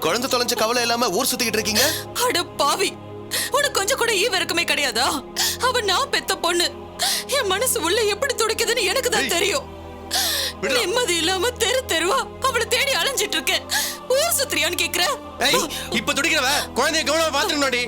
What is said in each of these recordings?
குழந்தை தொலைஞ்ச கவலை இல்லாம ஊர் சுத்திக்கிட்டு இருக்கீங்க. அட பாவி, உனக்கு கொஞ்சம் கூட ஈவ இருக்குமே கிடையாதா? அவ நான் பெத்த பொண்ணு. என் மனசு உள்ள எப்படி துடிக்குதுன்னு எனக்கு தான் தெரியும். நிம்மதி இல்லாம தெரு தெருவா அவளை தேடி அலைஞ்சிட்டு இருக்கேன். ஊர் சுத்திரியான்னு கேக்குற? இப்ப துடிக்கிறவ குழந்தைய கவனமா பாத்துக்கணும்டி.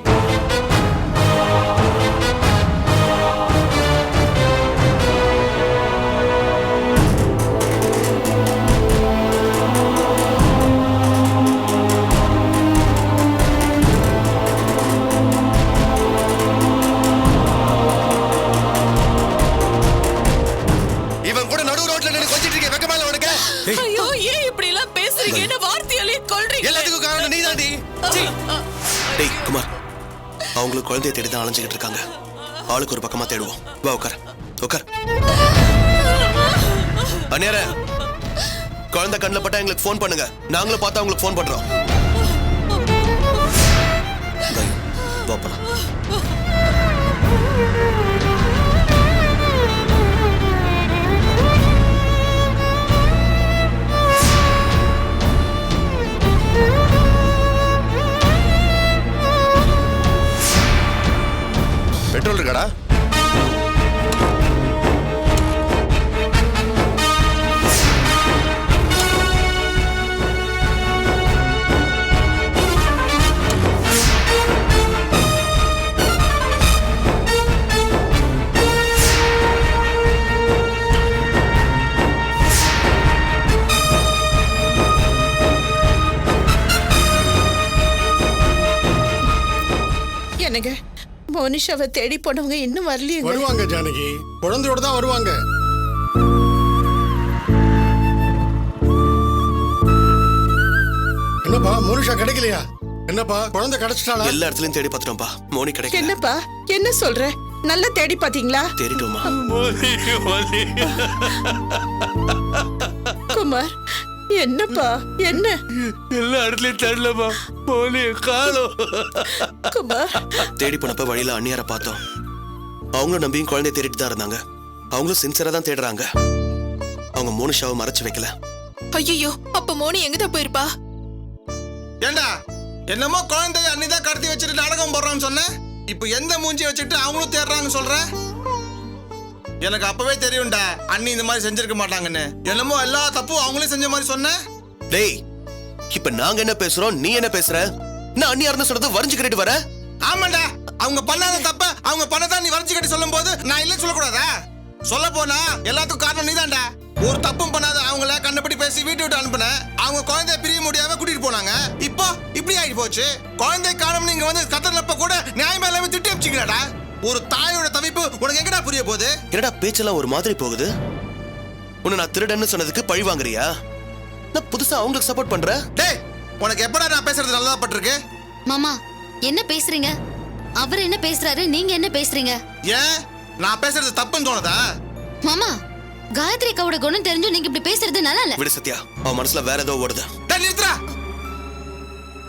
இவன் கூட நடு ரோட்ல நின்னு கொஞ்சிட்டு இருக்க வெக்கமா இல்ல உனக்கு? ஐயோ, ஏன் இப்படி எல்லாம் பேசுறீங்க? என்ன வார்த்தையாலே கொல்றீங்க? எல்லாத்துக்கும் காரணம் நீதான்டி. டேய் குமார், அவங்களுக்கு குழந்தைய தேடி தான் அலைஞ்சிக்கிட்டு இருக்காங்க. ஆளுக்கு ஒரு பக்கமா தேடுவோம். வா உட்கார் உட்கார். அந்நேர குழந்தை கண்ணில் பட்டா எங்களுக்கு ஃபோன் பண்ணுங்க. நாங்களும் பார்த்தா உங்களுக்கு ஃபோன் பண்றோம். வா போலாம். பெட்ரோல் இருக்காடா? என்னங்க, மோனிஷாவை தேடி போனவங்க இன்னும் வரலையே. வருவாங்க ஜானகி, குழந்தையோட தான் வருவாங்க. என்னப்பா மோனிஷா கிடைக்கலையா? என்னப்பா குழந்தை கிடைச்சிட்டாளா? எல்லா இடத்துலயும் தேடி பார்த்துட்டோம்பா. மோனி கிடைக்கல. என்னப்பா என்ன சொல்ற? நல்லா தேடி பாத்தீங்களா? தேடிட்டோமா? குமார், என்னப்பா என்ன? எல்லா இடத்துலயும் தேடலமா. மோனி காணோம். குமார், தேடி போனப்ப வழியில அண்ணியார பார்த்தோம். அவங்களும் நம்பியும் குழந்தைய தேடிட்டு தான் இருந்தாங்க. அவங்களும் சின்சரா தான் தேடுறாங்க. அவங்க மோனிஷாவை மறைச்சு வைக்கல. ஐயோ, அப்ப மோனி எங்கதான் போயிருப்பா? ஏண்டா என்னமோ குழந்தைய அன்னிதான் கடத்தி வச்சுட்டு நாடகம் போடுறான்னு சொன்ன. இப்ப எந்த மூஞ்சி வச்சுட்டு அவங்களும் தேடுறாங்கன்னு சொல்ற? எனக்கு அப்பவே தெரியும்டா அண்ணி இந்த மாதிரி செஞ்சிருக்க மாட்டாங்கன்னு. என்னமோ எல்லா தப்பும் அவங்களே செஞ்ச மாதிரி சொன்ன. டேய், இப்ப நாங்க என்ன பேசுறோம், நீ என்ன பேசுற? நான் அண்ணியார்னு சொல்றது வரைஞ்சுக்கிட்டு வர? ஆமாண்டா, அவங்க பண்ணாத தப்ப அவங்க பண்ணதான் நீ வரைஞ்சு கட்டி சொல்லும் போது நான் இல்லைன்னு சொல்லக்கூடாதா? சொல்ல போனா எல்லாத்துக்கும் காரணம் நீதான்டா. ஒரு தப்பும் பண்ணாத அவங்கள கண்ணப்படி பேசி வீட்டு விட்டு அனுப்புன. அவங்க குழந்தைய பிரிய முடியாம கூட்டிட்டு போனாங்க. இப்போ இப்படி ஆகி போச்சு. குழந்தை காரணம் நீங்க வந்து கத்தனப்ப கூட நியாயமா எல்லாமே திட்டி அமிச்சிங்கடா. ஒரு தாயோட தவிப்பு உனக்கு எங்கடா புரிய போகுது? என்னடா பேச்செல்லாம் ஒரு மாதிரி போகுது? உன்னை நான் திருடன்னு சொன்னதுக்கு பழி வாங்குறியா? நான் புதுசா அவங்களுக்கு சப்போர்ட் பண்ற? டேய், உனக்கு எப்படா நான் பேசுறது நல்லதா பட்டிருக்கு? மாமா என்ன பேசுறீங்க? அவர் என்ன பேசுறாரு, நீங்க என்ன பேசுறீங்க? ஏன் நான் பேசுறது தப்புன்னு தோணுதா? மாமா, காயத்ரி அக்காவோட குணம் தெரிஞ்சும் நீங்க இப்படி பேசுறது நல்லா இல்ல. விடு சத்யா, அவன் மனசுல வேற ஏதோ ஓடுது. டேய் நித்ரா,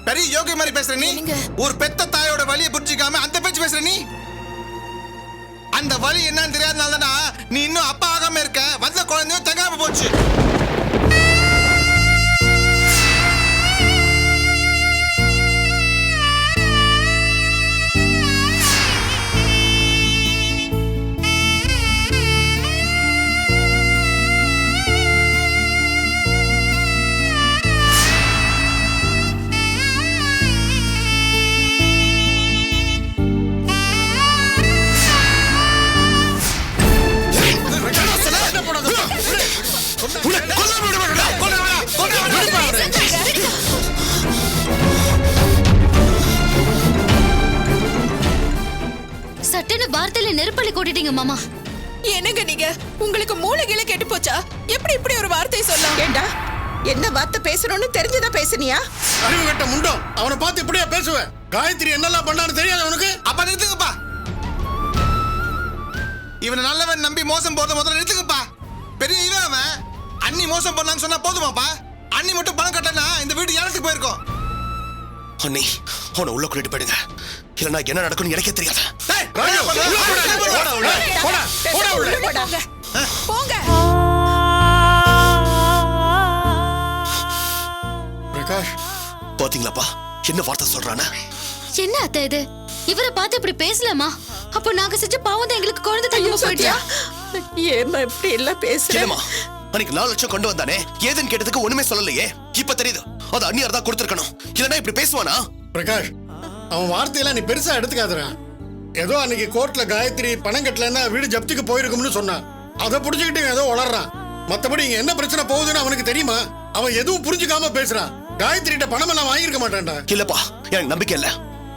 பெரிய யோகி மாதிரி பேசுற நீ. ஒரு பெத்த தாயோட வலியை புரிஞ்சிக்காம அந்த பேச்சு பேசுற நீ. அந்த வலி என்னன்னு தெரியாதனால நீ இன்னும் அப்பா ஆகாம இருக்க. வந்த குழந்தையும் தங்காம போச்சு. சட்டன வார்த்தையில நெருப்பள்ளி கொட்டிட்டீங்க மாமா. என்னங்க நீங்க? உங்களுக்கு மூளைகளை கெட்டு போச்சா? எப்படி இப்படி ஒரு வார்த்தை சொல்லலாம்? ஏண்டா, என்ன வார்த்தை பேசணும்னு தெரிஞ்சதா பேசுனியா? அறிவு கட்ட முண்டம், அவனை பார்த்து இப்படியா பேசுவேன்? காயத்ரி என்னெல்லாம் பண்ணான்னு தெரியாது உனக்கு? அப்ப நிறுத்துங்கப்பா. இவனை நல்லவன் நம்பி மோசம் போறத முதல்ல நிறுத்துங்கப்பா. பெரிய இவன் அவன். அண்ணி மோசம் பண்ணான்னு சொன்னா போதுமாப்பா? அண்ணி மட்டும் பணம் கட்டனா இந்த வீடு யாருக்கு போயிருக்கோம்? அண்ணி, அவனை உள்ள கூட்டிட்டு போயிடுங்க. இல்லைன்னா என்ன நடக்கும்னு எனக்கே தெரியாது. பிரகாஷ், பாத்தீங்களாப்பா என்ன வார்த்தை சொல்றானே? என்ன அத்தை இது? இவரை பார்த்து இப்படி பேசலாமா? அப்போ நாங்க செஞ்ச பாவம் தான் எங்களுக்கு குழந்தை தள்ளிமா போயிட்டியா? ஏமா இப்படி எல்லாம் பேசுற? இல்லம்மா, அன்னைக்கு 4 லட்சம் கொண்டு வந்தானே, ஏதுன்னு கேட்டதுக்கு ஒண்ணுமே சொல்லலையே. இப்ப தெரியுது அது அண்ணியார் தான் கொடுத்திருக்கணும். இல்லனா இப்படி பேசுவானா? பிரகாஷ், அவன் வார்த்தையெல்லாம் நீ பெருசா எடுத்துக்காதடா. ஏதோ அன்னைக்கு கோர்ட்ல காயத்ரி பணம் கட்டலன்னா வீடு ஜப்திக்கு போயிருக்கும்னு சொன்னான். அதை புடிச்சுக்கிட்டு ஏதோ வளர்றான். மத்தபடி இங்க என்ன பிரச்சனை போகுதுன்னு அவனுக்கு தெரியுமா? அவன் எதுவும் புரிஞ்சுக்காம பேசுறான். காயத்ரிட்ட பணம் எல்லாம் வாங்கியிருக்க மாட்டான்டா. இல்லப்பா, எனக்கு நம்பிக்கை இல்ல.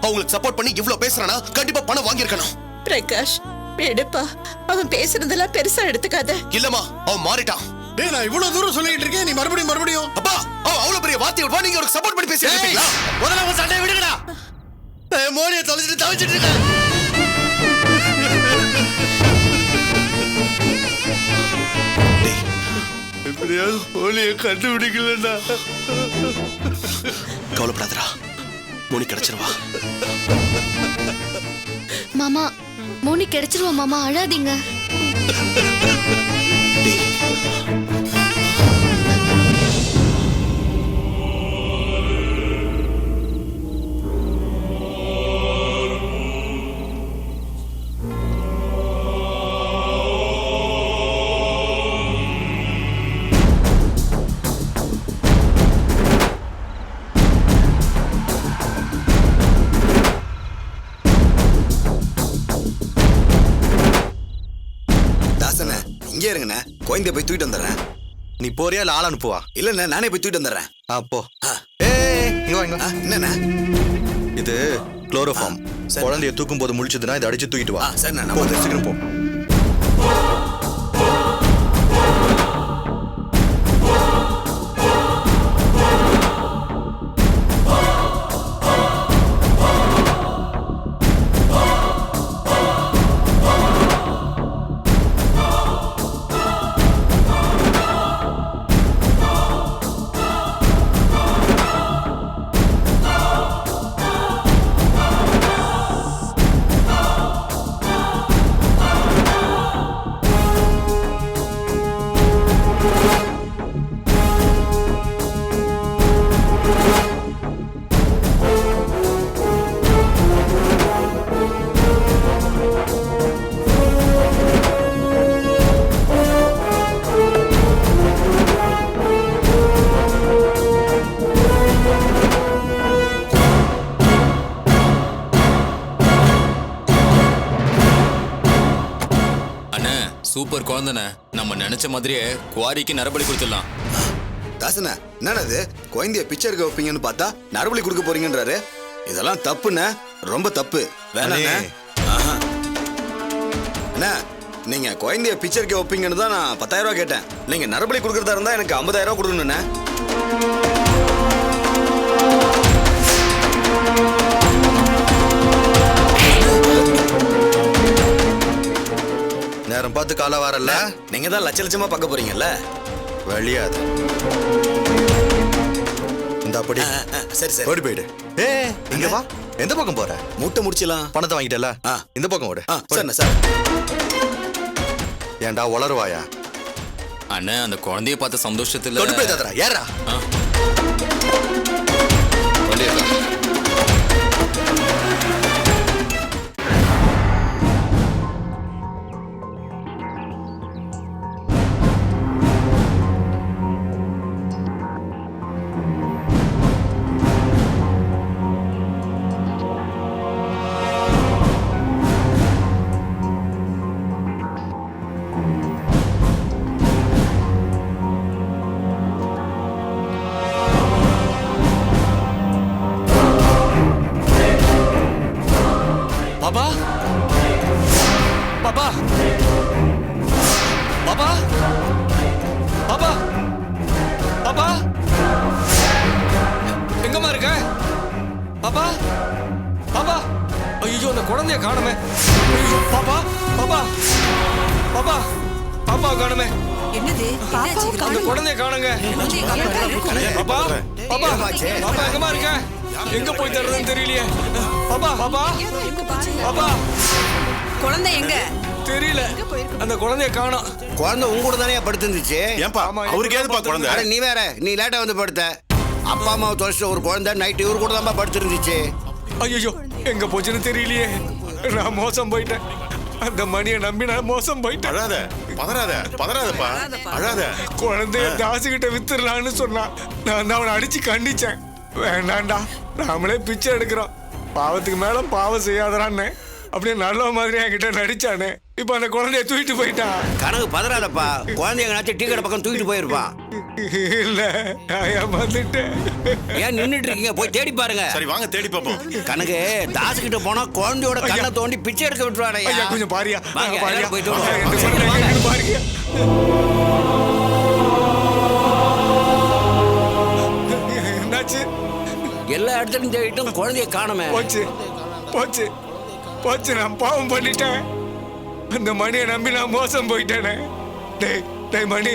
அவங்களுக்கு சப்போர்ட் பண்ணி இவ்ளோ பேசுறானா கண்டிப்பா பணம் வாங்கியிருக்கணும். பிரகாஷ் எடுப்பா, அவன் பேசுறதெல்லாம் பெருசா எடுத்துக்காத. இல்லம்மா, அவன் மாறிட்டான். டேய், நான் இவ்வளவு தூரம் சொல்லிட்டு இருக்கேன், நீ மறுபடியும் அப்பா, அவன் அவ்வளவு பெரிய வார்த்தை விடுவா, நீங்க அவருக்கு சப்போர்ட் பண்ணி பேசிட்டு இருக்கீங்களா? முதல்ல அவன் சண்டையை விடுங்கடா. மோனியை தொலைச்சிட்டு தவிச்சிட்டு இருக்கேன். டேய், எப்படியாவது மோனியை கண்டுபிடிக்கலடா. கவலைப்படாதடா, மோனி கிடைச்சிருவா. மாமா, மோனி கிடைச்சிருவா மாமா, அழாதீங்க. டேய், தாசண்ணே, இங்கே இருங்கண்ணே. குழந்தைய போய் தூக்கிட்டு வந்துடுறேன். நீ போறியா இல்ல ஆள் அனுப்புவா? இல்லண்ணே, நானே போய் தூக்கிட்டு வந்துடுறேன். போ. இங்க வா, இங்க வா. என்னண்ணே? இது குளோரோஃபார்ம். சரி. குழந்தைய தூக்கும் போது முழிச்சதுன்னா இதை அடிச்சு தூக்கிட்டு வா. சரிண்ணே, நான் போ, வந்துடுறேன். சீக்கிரம் போ. சூப்பர் குழந்தைன, நம்ம நினைச்ச மாதிரியே குவாரிக்கு நரபலி கொடுத்துடலாம். தாசண்ணே, என்னடா இது? குழந்தைய பிச்சை எடுக்க வைப்பீங்கன்னு பார்த்தா நரபலி கொடுக்க போறீங்கன்றாரு. இதெல்லாம் தப்புண்ணே, ரொம்ப தப்பு. வேணாண்ணே. ஆஹா. அண்ணா, நீங்க குழந்தைய பிச்சை எடுக்க வைப்பீங்கன்னு தான் நான் 10,000 ரூபாய் கேட்டேன். நீங்க நரபலி கொடுக்கறதா இருந்தா எனக்கு 50,000 ரூபாய் கொடுக்கணுண்ணே. நேரம் பார்த்து கால வரல. நீங்க தான் லட்ச லட்சமா பார்க்க போறீங்கல்ல. வெளியாது. இந்த அப்படி. சரி சரி. ஓடி போயிடு. இங்க வா. எந்த பக்கம் போற? மூட்டை முடிச்சலாம். பணத்தை வாங்கிட்டல? இந்த பக்கம் ஓடு. சரிண்ணே சார். ஏன்டா உளருவாயா? அண்ணன், அந்த குழந்தைய பார்த்த சந்தோஷத்துல கொண்டு போய் தாத்தரா. ஏறா. பாபா, பாபா, பாபா, பாபா, பாபா, எங்கம்மா இருக்க? பாபா, பாபா, ஐயோ, அந்த குழந்தைய காணுமே. பாபா, பாபா, பாபா, பாப்பா காணுமே. என்னது? அந்த குழந்தைய காணுங்க. பாப்பா, பாப்பா, பாப்பா எங்கம்மா இருக்க? எங்க போய் தர்றதுன்னு தெரியலையே. பாப்பா, பாப்பா, பாப்பா, குழந்தை எங்க? தெரியல. அந்த குழந்தைய காணோம். குழந்தை உங்க கூட தானே படுத்துருந்துச்சு. ஏன்பா அவருக்கு ஏதுப்பா குழந்தை? அட நீ வேற, நீ லேட்டா வந்து படுத்த. அப்பா அம்மாவை தொலைச்சிட்ட ஒரு குழந்தை நைட்டு இவரு கூட தான் படுத்துருந்துச்சு. ஐயோ எங்க போச்சுன்னு தெரியலையே. நான் மோசம் போயிட்டேன். அந்த மணியை நம்பி நான் மோசம் போயிட்டேன். அழாத, பதறாதப்பா, அழாத. குழந்தைய தாசுகிட்ட வித்துடலான்னு சொன்னான். நான் தான் அவனை அடிச்சு கண்டிச்சேன். வேண்டாண்டா, நாமளே பிச்சை எடுக்கிறோம், பாவத்துக்கு மேல பாவம் செய்யாதரான்னு அப்படியே நல்ல மாதிரி என்கிட்ட நடிச்சானே. இப்ப அந்த குழந்தைய தூக்கிட்டு போயிட்டான். கனவு பதறாதப்பா, குழந்தைய எங்கனாச்சும் டீ கடை பக்கம் தூக்கிட்டு போயிருப்பான். இல்ல, நான் ஏமாந்துட்டேன். ஏன் நின்னுட்டு இருக்கீங்க? போய் தேடி பாருங்க. சரி வாங்க தேடி பாப்போம். கனகு தாசு கிட்ட போனா குழந்தையோட கண்ணை தோண்டி பிச்சை எடுக்க விட்டுருவாரு. ஐயா கொஞ்சம் பாரியா, பாரியா போயிட்டு பாருங்க. என்னாச்சு? எல்லா இடத்துலயும் தேடிட்டும் குழந்தைய காணுமே. போச்சு போச்சு போச்சு, நான் பாவம் பண்ணிட்டேன். அந்த மணியை நம்பி நான் மோசம் போயிட்டேனே. டேய் டேய் மணி,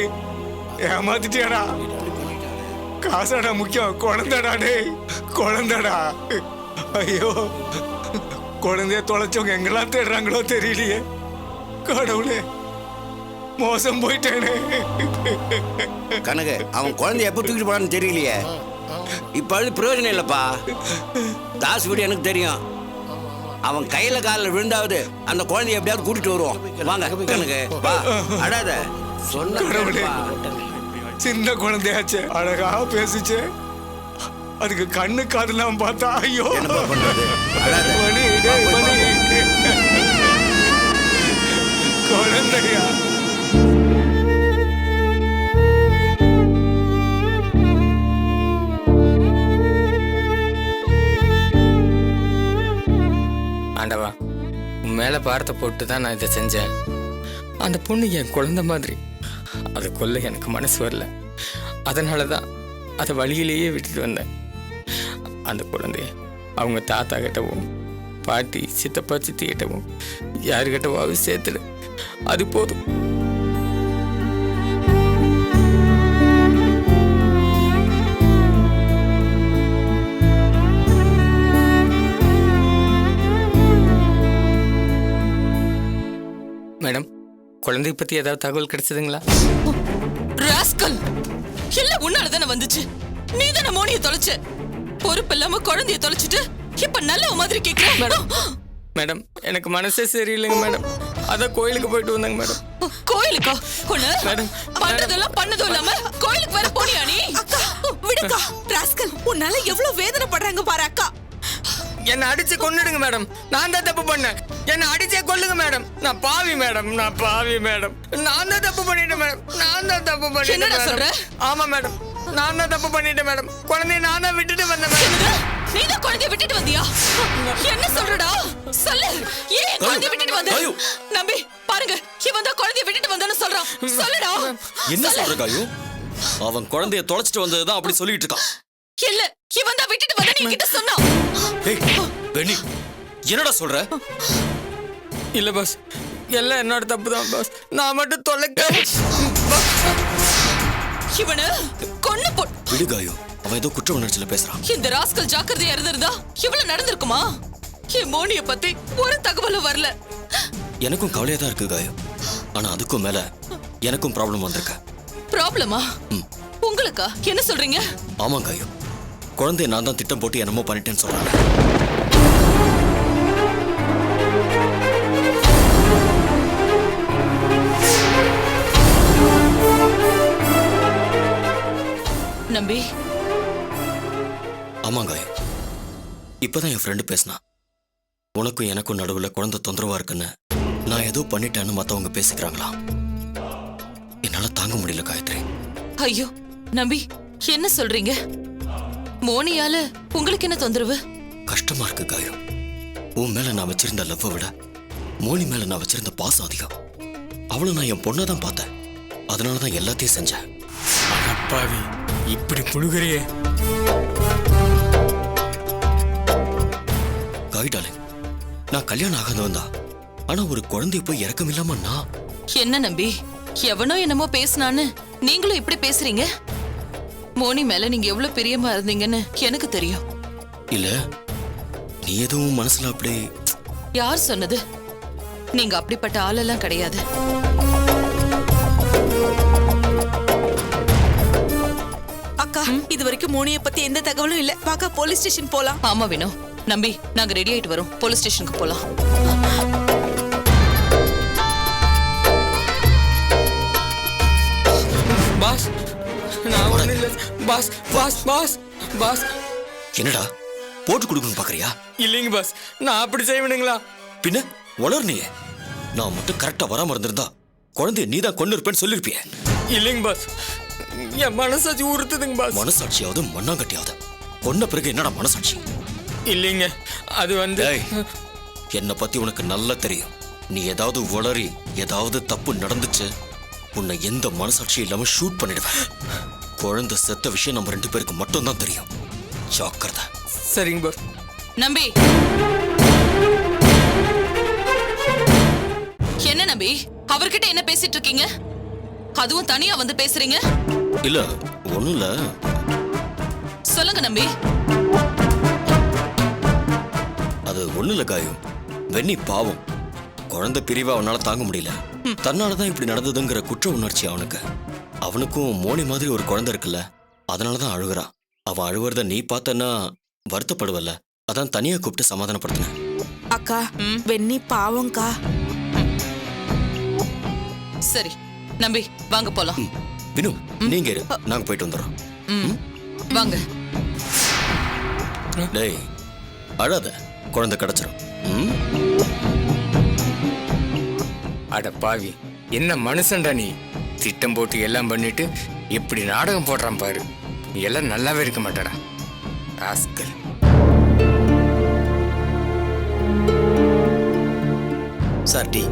ஏமாத்திட்டியாடா. காசாடா முக்கியம், குழந்தைடா. டேய் குழந்தைடா. ஐயோ, குழந்தைய தொலைச்சவங்க எங்கெல்லாம் தேடுறாங்களோ தெரியலையே. கடவுளே, மோசம் போயிட்டேனே. கனகு, அவன் குழந்தைய எப்ப தூக்கிட்டு போனான்னு தெரியலையே. இப்ப அது பிரயோஜனம் இல்லப்பா. தாஸ் வீடு எனக்கு தெரியும். அவன் கையில காலில் விழுந்தாவது அந்த குழந்தைய எப்படியாவது கூட்டிட்டு வருவோம். வாங்க கனகு, வா, அடாத. கடவுளே, சின்ன குழந்தையாச்சு, அழகா பேசிச்சு. அதுக்கு கண்ணு காதெல்லாம் பார்த்தா ஐயோ பண்றது. மணி, டேய் மணி, குழந்தையா. ஆண்டவா, உன் மேலே பாரத்தை போட்டு தான் நான் இதை செஞ்சேன். அந்த பொண்ணு என் குழந்தை மாதிரி. அதை கொல்ல எனக்கு மனசு வரல. அதனால தான் அதை வழியிலேயே விட்டுட்டு வந்தேன். அந்த குழந்தைய அவங்க தாத்தா கிட்டவும் பாட்டி சித்தப்பா சித்தி கிட்டவும் யாருக்கிட்டவாவது சேர்த்துடு. அது போதும். மேடம், குழந்தைய பத்தி ஏதாவது தகவல் கிடைச்சதுங்களா? ராஸ்கல், எல்லாம் உன்னால தானே வந்துச்சு. நீ தானே மோனியை தொலைச்ச. பொறுப்பு இல்லாம குழந்தைய தொலைச்சிட்டு இப்ப நல்ல மாதிரி கேக்குற. மேடம், எனக்கு மனசே சரியில்லைங்க மேடம். அதான் கோயிலுக்கு போயிட்டு வந்தாங்க மேடம். கோயிலுக்கா? ஒண்ணு மேடம், பண்றதெல்லாம் பண்ணதும் இல்லாம கோயிலுக்கு வர போனியா நீ? விடுக்கா. ராஸ்கல், உன்னால எவ்வளவு வேதனைப்படுறாங்க பாரு அக்கா. என்ன அடிச்சு கொன்னுடுங்க மேடம். நான் தான் தப்பு பண்ணேன். என்ன அடிச்சே கொல்லுங்க மேடம். நான் பாவி மேடம், நான் பாவி மேடம். நான் தான் தப்பு பண்ணிட்டேன் மேடம். நான் தான் தப்பு பண்ணிட்டேன். என்னடா சொல்ற? ஆமா மேடம், நான் தான் தப்பு பண்ணிட்டேன் மேடம். குழந்தைய நான் தான் விட்டுட்டு வந்தேன் மேடம். நீ தான் குழந்தைய விட்டுட்டு வந்தியா? என்ன சொல்றடா? சொல்லு, ஏன் குழந்தைய விட்டுட்டு வந்த? நம்பி பாருங்க, இவன் தான் குழந்தைய விட்டுட்டு வந்தான்னு சொல்றான். சொல்லுடா. என்ன சொல்ற காயு? அவன் குழந்தைய தொலைச்சிட்டு வந்ததுதான் அப்படி சொல்லிட்டு இருக்கான். இல்ல, இவன் தான் விட்டுட்டு வந்த நீ கிட்ட சொன்னா. ஏய் பெனி, என்னடா சொல்ற? இல்ல பாஸ், எல்லாம் என்னோட தப்பு தான் பாஸ். நான் மட்டும் தொலைக்க. இவனை கொன்னு போ. விடு காயு, அவன் ஏதோ குற்ற உணர்ச்சியில பேசுறான். இந்த ராஸ்கல் ஜாக்கிரதையா இருந்திருந்தா இவ்வளவு நடந்திருக்குமா? என் மோனிய பத்தி ஒரு தகவலும் வரல. எனக்கும் கவலையா தான் இருக்கு காயு. ஆனா அதுக்கும் மேல எனக்கும் ப்ராப்ளம் வந்திருக்கு. ப்ராப்ளமா? உங்களுக்கா? என்ன சொல்றீங்க? ஆமா காயு, குழந்தைய நான் தான் திட்டம் போட்டு என்னமோ பண்ணிட்டேன்னு சொல்றாங்க. நம்பி. ஆமா காயு, இப்பதான் என் ஃப்ரெண்டு பேசினா. உனக்கும் எனக்கும் நடுவுல குழந்தை தொந்தரவா இருக்குன்னு நான் ஏதோ பண்ணிட்டேன்னு மத்தவங்க பேசிக்கிறாங்களா. என்னால தாங்க முடியல காயத்ரி. ஐயோ நம்பி, என்ன சொல்றீங்க? மோனியால உங்களுக்கு என்ன தொந்தரவு? கஷ்டமா இருக்கு காயு. உன் மேல நான் வச்சிருந்த லவ்வை விட மோனி மேல நான் வச்சிருந்த பாசம் அதிகம். அவளை நான் என் பொண்ணை தான் பார்த்தேன். அதனாலதான் எல்லாத்தையும் செஞ்சேன். அப்பாவி, இப்படி புழுகிறியே. காய் டார்லிங், நான் கல்யாணம் ஆகாதவன் தான். ஆனா ஒரு குழந்தைய போய் இறக்கம் இல்லாம நான். என்ன நம்பி, எவனோ என்னமோ பேசினான்னு நீங்களும் இப்படி பேசுறீங்க? மோனி மேல நீங்க எவ்வளவு பிரியமா இருந்தீங்கன்னு எனக்கு தெரியும். இல்ல, நீ எதுவும் மனசுல அப்படி? யார் சொன்னது? நீங்க அப்படிப்பட்ட ஆளெல்லாம் கிடையாது. அக்கா இது வரைக்கும் மோனிய பத்தி எந்த தகவலும் இல்ல. வாக்கா போலீஸ் ஸ்டேஷன் போலாம். ஆமா வினோ, நம்பி நாங்க ரெடி ஆயிட்டு வரோம். போலீஸ் ஸ்டேஷனுக்கு போலாம். பாஸ் நான் ஒண்ணும் இல்ல பாஸ். பாஸ் பாஸ் பாஸ் என்னடா போட்டு கொடுக்கணும் பாக்குறியா? இல்லைங்க பாஸ், நான் அப்படி செய்வனுங்களா? பின்ன வளர்னியே. நான் மட்டும் கரெக்டா வராம இருந்திருந்தா குழந்தைய நீதான் கொண்டு இருப்பேன்னு சொல்லிருப்பிய. இல்லைங்க பாஸ், என் மனசாட்சி உறுத்துதுங்க பாஸ். மனசாட்சியாவது மண்ணாங்கட்டியாவது கொன்ன பிறகு என்னடா மனசாட்சி? இல்லைங்க, அது வந்து என்னை பத்தி உனக்கு நல்லா தெரியும். நீ ஏதாவது வளரி ஏதாவது தப்பு நடந்துச்சு, உன்னை எந்த மனசாட்சியும் இல்லாம ஷூட் பண்ணிடுவேன். குழந்தை செத்த விஷயம் நம்ம 2 பேருக்கு மட்டும் தான் தெரியும். ஜாக்கிரதை. சரிங்க பாஸ். நம்பி, என்ன நம்பி அவர்கிட்ட என்ன பேசிட்டு இருக்கீங்க? அதுவும் தனியா வந்து பேசுறீங்க? இல்ல ஒண்ணும் இல்ல. சொல்லுங்க நம்பி. அது ஒண்ணும் இல்ல காயும். வெண்ணி பாவம், குழந்தை பிரிவை அவனால தாங்க முடியல. தன்னாலதான் இப்படி நடந்ததுங்கிற குற்ற உணர்ச்சி அவனுக்கு. அவனுக்கும் மோனி மாதிரி ஒரு குழந்தை இருக்குல்ல, அதனாலதான் அழுகுறான். அவன் அழுவுறத நீ பார்த்தன்னா வருத்தப்படுவல்ல, அதான் தனியா கூப்பிட்டு சமாதானப்படுத்தினேன். அக்கா வெண்ணி பாவம்க்கா. சரி நம்பி வாங்க போலாம். வினு நீங்க இரு, நாங்க போயிட்டு வந்துடுறோம். வாங்க. டேய் அழாத, குழந்தை கிடைச்சிரும். அட பாவி, என்ன மனுஷன்டா நீ? திட்டம் போட்டு எல்லாம் பண்ணிட்டு எப்படி நாடகம் போடுறான் பாரு. நீ எல்லாம் நல்லாவே இருக்க மாட்டாடா ராஸ்கல். Sir tea.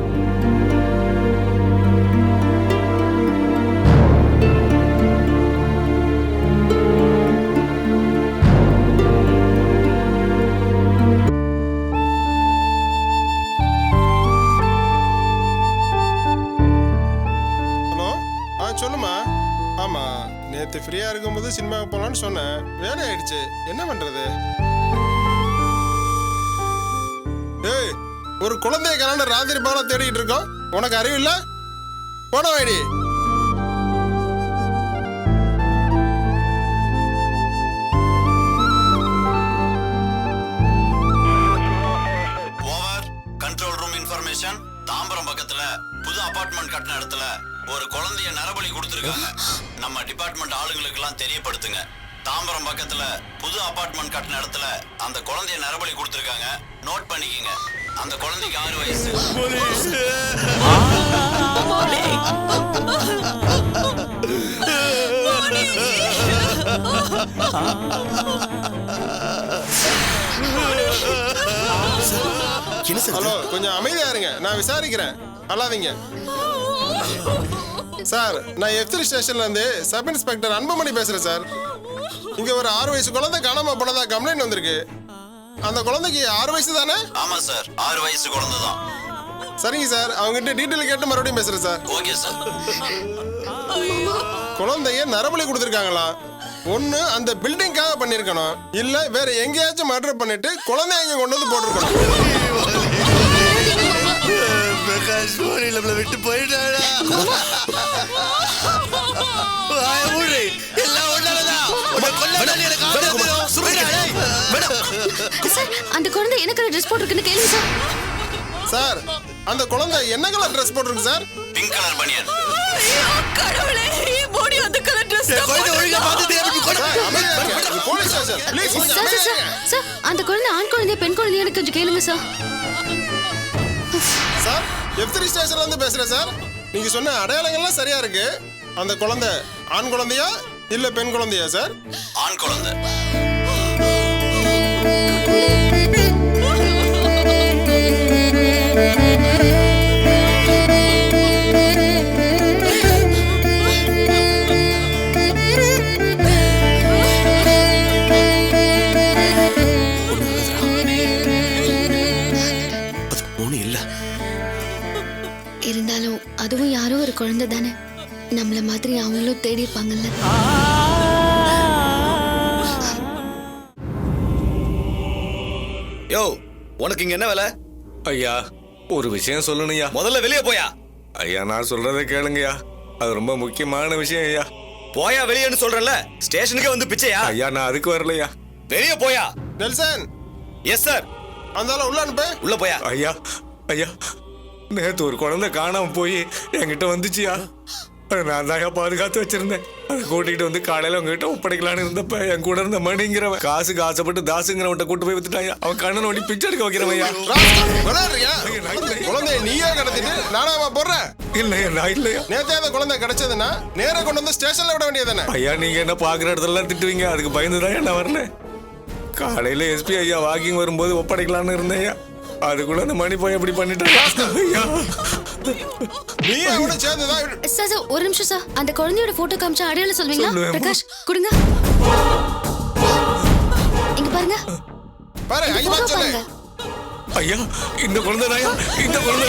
சொல்லுமா. ஆமா, நேத்து ஃப்ரீயா இருக்கும்போது சினிமாவுக்கு போலான்னு சொன்னேன். வேலை ஆயிடுச்சு, என்ன பண்றது? ஏய், ஒரு குழந்தைய கல்யாணம் ராத்திரி போல தேடிட்டு இருக்கோம். உனக்கு அறிவு இல்ல? போன வைடி. Over. Control room information. Tambaram பக்கத்துல புது அபார்ட்மெண்ட் கட்டின இடத்துல ஒரு குழந்தைய நரபலி கொடுத்துருக்காங்க. நம்ம டிபார்ட்மெண்ட் ஆளுங்களுக்கு எல்லாம் தெரியப்படுத்துங்க. தாம்பரம் பக்கத்துல புது அபார்ட்மெண்ட் கட்டின இடத்துல அந்த குழந்தைய நரபலி கொடுத்துருக்காங்க. நோட் பண்ணிக்கங்க. அந்த குழந்தைக்கு 6 வயசு. ஹலோ, கொஞ்சம் அமைதியா இருங்க, நான் விசாரிக்கிறேன். அல்லாதீங்க சார். நான் F3 ஸ்டேஷன்ல இருந்து சப் இன்ஸ்பெக்டர் அன்புமணி பேசுறேன் சார். இங்க ஒரு 6 வயசு குழந்தை காணாம போனதா கம்ப்ளைண்ட் வந்திருக்கு. அந்த குழந்தைக்கு 6 வயசு தானே? ஆமா சார், 6 வயசு குழந்தை தான். சரிங்க சார், அவங்க கிட்ட டீடைல் கேட்டு மறுபடியும் பேசுறேன் சார். Okay sir. குழந்தைய நரபலி கொடுத்துருக்காங்களா? ஒண்ணு அந்த பில்டிங்காக பண்ணிருக்கணும், இல்ல வேற எங்கேயாச்சும் மர்டர் பண்ணிட்டு குழந்தைய இங்க கொண்டு வந்து போட்டிருக்கணும். விட்டு போயிட்டாடா. அந்த குழந்தை என்ன கலர் ட்ரெஸ் போட்டிருக்குன்னு கேளுங்க சார். சார், அந்த குழந்தை என்ன கலர் ட்ரெஸ் போட்டிருக்கு சார்? பிங்க் கலர் பனியன். கடவுளே, மோனி அந்த colour dress police station please. Sir, அந்த குழந்தை ஆண் குழந்தைய பெண் குழந்தையான்னு கொஞ்சம் கேளுங்க சார். சார், F3 ஸ்டேஷன்ல இருந்து பேசுறேன் சார். நீங்க சொன்ன அடையாளங்கள்லாம் சரியா இருக்கு. அந்த குழந்தை ஆண் குழந்தையா இல்ல பெண் குழந்தையா சார்? ஆண் குழந்தை. இருந்தாலும் அதுவும் யாரோ ஒரு குழந்தை தானே, நம்மள மாதிரி அவங்களும் தேடி இருப்பாங்கல்ல. யோ, உனக்கு இங்க என்ன வேலை? ஐயா, ஒரு விஷயம் சொல்லணும்யா. முதல்ல வெளியே போயா. ஐயா, நான் சொல்றதை கேளுங்கய்யா, அது ரொம்ப முக்கியமான விஷயம் ஐயா. போயா வெளியேன்னு சொல்றேன்ல, ஸ்டேஷனுக்கே வந்து பிச்சையா? ஐயா நான் அதுக்கு வரலையா. வெளியே போயா. நெல்சன். Yes sir. அந்தால உள்ள அனுப்பு. உள்ள போயா. ஐயா ஐயா நேத்து ஒரு குழந்தை காணாம போய் என்கிட்ட வந்துச்சியா. அதை நான் தான் பாதுகாத்து வச்சிருந்தேன். அதை கூட்டிகிட்டு வந்து காலையில உங்ககிட்ட ஒப்படைக்கலான்னு இருந்தப்ப என் கூட இருந்த மணிங்கிறவன் காசுக்கு ஆசைப்பட்டு தாசுங்கிறவன்ட்ட கூட்டு போய் வித்துட்டாயா. அவன் கண்ணன் ஒட்டி பிச்சை எடுக்க வைக்கிறவையா. குழந்தைய நீயே கடத்திட்டு நானாவா போடுறேன்? இல்லையா நான் இல்லையா. நேத்தே அந்த குழந்தை கிடைச்சதுன்னா நேரா கொண்டு வந்து ஸ்டேஷன்ல விட வேண்டியதானே? ஐயா நீங்க என்ன பாக்குற இடத்துல திட்டுவீங்க, அதுக்கு பயந்துதான் என்ன வரல. காலையில எஸ்பி ஐயா வாக்கிங் வரும்போது ஒப்படைக்கலான்னு இருந்தேன் ஐயா. அதுக்குள்ள அந்த மணி போய் எப்படி பண்ணிட்டான் ஐயா. நீ அவன சேர்ந்துதான். சார் ஒரு நிமிஷம் சார், அந்த குழந்தையோட போட்டோ காமிச்சா அடையாளம் சொல்வீங்களா? பிரகாஷ் கொடுங்க. இங்க பாருங்க பாரு ஐயா சொல்லு. ஐயா இந்த குழந்தை தாயா, இந்த குழந்தை.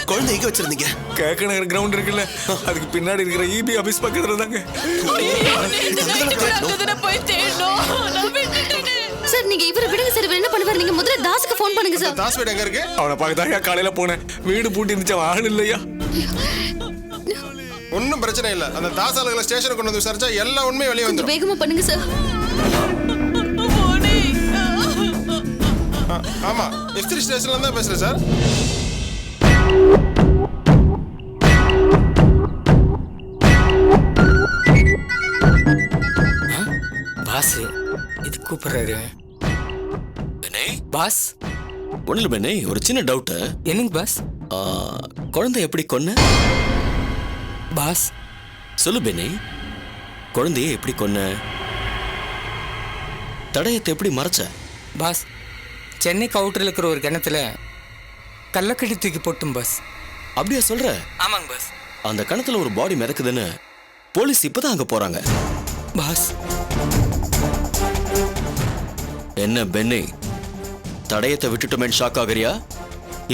குழந்தை எங்க வச்சிருந்தீங்க? கேக்க நகர் கிரவுண்ட் இருக்குல்ல, அதுக்கு பின்னாடி இருக்கிற இபி ஆபீஸ் பக்கத்துல தாங்க. சார் நீங்க இவரை விடுங்க சார். இவர் என்ன பண்ணுவாரு? நீங்க முதல்ல தாஸுக்கு ஃபோன் பண்ணுங்க சார். தாஸ் வீடு எங்க இருக்கு? அவனை பார்க்கதாயா காலையில போனேன். வீடு பூட்டி இருந்துச்சு, அவன் ஆள் இல்லையா. ஒன்னும் பிரச்சனை இல்ல. அந்த தாஸ் ஆளுகளை ஸ்டேஷனுக்கு கொண்டு வந்து விசாரிச்சா எல்லா உண்மையும் வெளியே வந்துரும். வேகமா பண்ணுங்க சார். ஆமா F3 ஸ்டேஷன்ல இருந்து தான் பேசுறேன் சார். பாஸ் இது கூப்பிடுறாரு. பாஸ் ஒண்ணுல பெண்ணே, ஒரு சின்ன டவுட். என்னங்க பாஸ்? குழந்தை எப்படி கொன்ன? பாஸ் சொல்லு பெண்ணே, குழந்தைய எப்படி கொன்ன? தடயத்தை எப்படி மறைச்ச? பாஸ் சென்னைக்கு அவுட்டரில் இருக்கிற ஒரு கிணத்துல கள்ளக்கடி தூக்கி போட்டும் பாஸ். அப்படியா சொல்ற? ஆமாங்க பாஸ். அந்த கிணத்துல ஒரு பாடி மிதக்குதுன்னு போலீஸ் இப்பதான் அங்க போறாங்க. பாஸ் என்ன பெண்ணே, தடயத்தை விட்டுட்டோமேன்னு ஷாக் ஆகுறியா,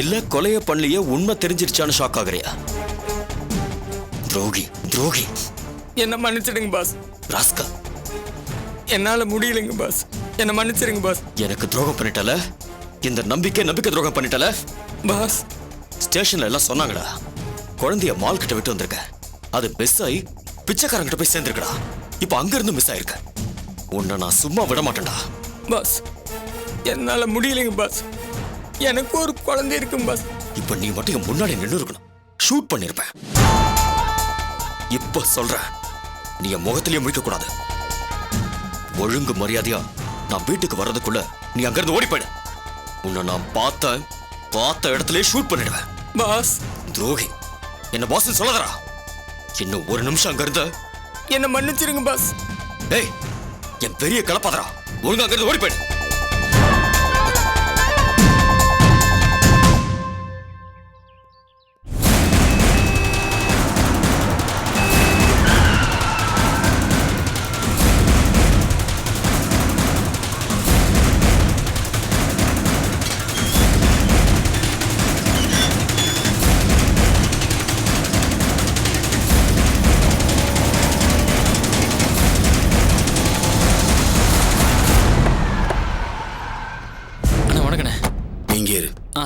இல்ல கொலைய பண்ணலையே உண்மை தெரிஞ்சிருச்சான்னு ஷாக் ஆகுறியா? துரோகி துரோகி. என்ன மன்னிச்சிடுங்க பாஸ். ராஸ்கல், என்னால முடியலைங்க பாஸ். என்ன மன்னிச்சிடுங்க பாஸ். எனக்கு துரோகம் பண்ணிட்டல, இந்த நம்பிக்கை துரோகம் பண்ணிட்டல பாஸ். ஸ்டேஷன்ல எல்லாம் சொன்னாங்கடா, குழந்தைய மால் கிட்ட விட்டு வந்திருக்க, அது மிஸ் ஆகி பிச்சைக்காரங்கிட்ட போய் சேர்ந்திருக்கடா. இப்ப அங்க இருந்து மிஸ் ஆயிருக்க. உன்னை நான் சும்மா விட மாட்டேன்டா. பாஸ் என்னால முடியலைங்க பாஸ். எனக்கு ஒரு குழந்தை இருக்கும் பாஸ். இப்ப நீ மட்டும் என் முன்னாடி நின்று இருக்கணும், ஷூட் பண்ணிருப்பேன். இப்ப சொல்ற, நீ என் முகத்திலேயே முடிக்க கூடாது. ஒழுங்கு மரியாதையா நான் வீட்டுக்கு வர்றதுக்குள்ள நீ அங்கிருந்து ஓடி போயிடு. உன்னை நான் பார்த்த இடத்துலயே ஷூட் பண்ணிடுவேன். பாஸ் துரோகி, என்ன பாஸ் சொல்லாதடா. இன்னும் ஒரு நிமிஷம் அங்க இருந்த என்ன மன்னிச்சிருங்க பாஸ். ஏய், என் பெரிய கலப்பாதரா, ஒழுங்கா அங்கிருந்து ஓடி போயிடு.